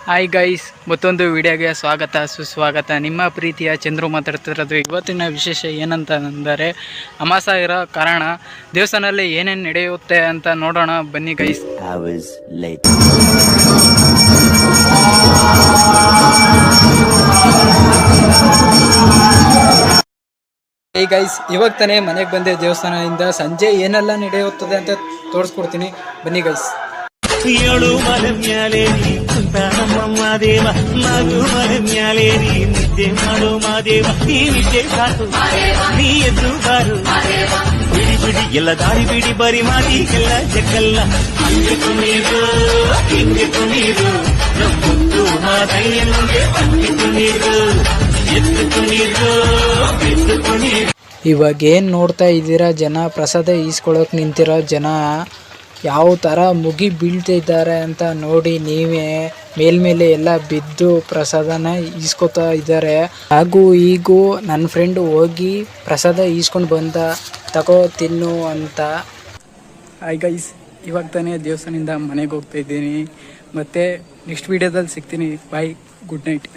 Hi guys, ಮತ್ತೊಂದು ವಿಡಿಯೋಗೆ ಸುಸ್ವಾಗತ. ನಿಮ್ಮ ಪ್ರೀತಿಯ ಚಂದ್ರು ಮಾತಾಡ್ತಿರೋದು. ಇವತ್ತಿನ ವಿಶೇಷ ಏನಂತ ಅಂದರೆ ಅಮಾಸ ಇರೋ ಕಾರಣ ದೇವಸ್ಥಾನದಲ್ಲಿ ಏನೇನು ನಡೆಯುತ್ತೆ ಅಂತ ನೋಡೋಣ ಬನ್ನಿ ಗೈಸ್. ಹೇ ಗೈಸ್, ಇವಾಗ ತಾನೇ ಮನೆಗೆ ಬಂದೆ ದೇವಸ್ಥಾನದಿಂದ. ಸಂಜೆ ಏನೆಲ್ಲ ನಡೆಯುತ್ತದೆ ಅಂತ ತೋರಿಸ್ಕೊಡ್ತೀನಿ ಬನ್ನಿ ಗೈಸ್. ಏಳು ಮಲೆ ಮ್ಯಾಲೆ ನೀ ಕುಂತ ನಮ್ಮಮ್ಮ ದೇವ, ಮಗು ಮಲೆ ಮ್ಯಾಲೆ ನೀ ನಿದ್ದೆ ಮಾಡು ಮಾದೇವ. ನೀ ನಿದ್ದೆ ಸಾಕು, ನೀ ಎದ್ದು ಬಾರು, ಬಿಡಿ ಬಿಡಿ ಎಲ್ಲ ದಾರಿ ಬಿಡಿ, ಬರಿ ಮಾಡಿ ಎಲ್ಲ ಜಗ್ಗಲ್ಲ. ಹಂಗೆ ಕುಣೀರು ಹಿಂಗೆ ಕುಣೀರು, ನಮ್ಮುಂದು ಮಾದಯ್ಯನು ಹಂಗೆ ಕುಣೀರು, ಎದ್ದು ಕುಣೀರು ಎದ್ದು ಕುಣೀರು. ಇವಾಗ ಏನು ನೋಡ್ತಾ ಇದ್ದೀರಾ, ಜನ ಪ್ರಸಾದ ಈಸ್ಕೊಳ್ಳೋಕೆ ನಿಂತಿರೋ ಜನ ಯಾವ ಥರ ಮುಗಿ ಬೀಳ್ತಿದ್ದಾರೆ ಅಂತ ನೋಡಿ ನೀವೇ. ಮೇಲ್ಮೇಲೆ ಎಲ್ಲ ಬಿದ್ದು ಪ್ರಸಾದನ ಈಸ್ಕೊತಾ ಇದ್ದಾರೆ. ಹಾಗೂ ಈಗೂ ನನ್ನ ಫ್ರೆಂಡ್ ಹೋಗಿ ಪ್ರಸಾದ ಈಸ್ಕೊಂಡು ಬಂದ, ತಗೋ ತಿನ್ನು ಅಂತ. ಹಾಯ್ ಗೈಸ್, ಇವಾಗ ತಾನೇ ದೇವಸ್ಥಾನದಿಂದ ಮನೆಗೆ ಹೋಗ್ತಾ ಇದ್ದೀನಿ. ಮತ್ತು ನೆಕ್ಸ್ಟ್ ವೀಡಿಯೋದಲ್ಲಿ ಸಿಗ್ತೀನಿ. ಬಾಯ್, ಗುಡ್ ನೈಟ್.